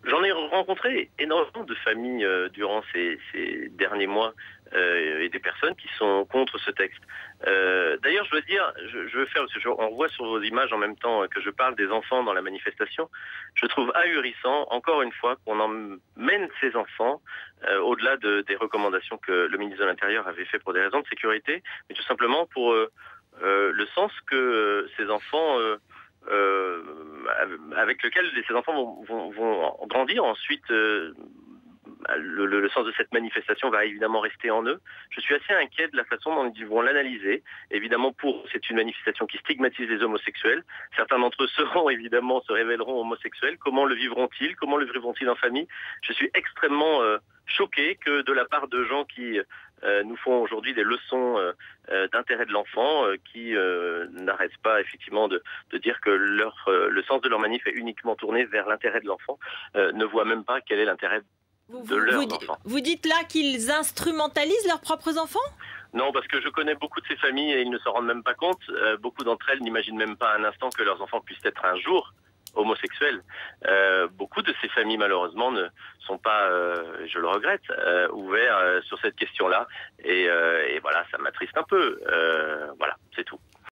J'en ai rencontré énormément de familles durant ces derniers mois et des personnes qui sont contre ce texte. D'ailleurs, je dois dire, je veux faire, parce que on voit sur vos images en même temps que je parle des enfants dans la manifestation, je trouve ahurissant, encore une fois, qu'on emmène ces enfants au-delà des recommandations que le ministre de l'Intérieur avait fait pour des raisons de sécurité, mais tout simplement pour le sens que ces enfants euh, avec lequel ces enfants vont grandir ensuite. Le sens de cette manifestation va évidemment rester en eux. Je suis assez inquiet de la façon dont ils vont l'analyser. Évidemment, c'est une manifestation qui stigmatise les homosexuels. Certains d'entre eux évidemment, se révéleront homosexuels. Comment le vivront-ils? Comment le vivront-ils en famille? Je suis extrêmement choqué que de la part de gens qui nous font aujourd'hui des leçons d'intérêt de l'enfant, qui n'arrêtent pas effectivement de dire que le sens de leur manif est uniquement tourné vers l'intérêt de l'enfant, ne voient même pas quel est l'intérêt de leurs enfants. Vous dites là qu'ils instrumentalisent leurs propres enfants? Non, parce que je connais beaucoup de ces familles et ils ne s'en rendent même pas compte. Beaucoup d'entre elles n'imaginent même pas un instant que leurs enfants puissent être un jour homosexuels. Beaucoup de ces familles, malheureusement, ne sont pas, je le regrette, ouverts sur cette question-là. Et voilà, ça m'attriste un peu. Voilà, c'est tout.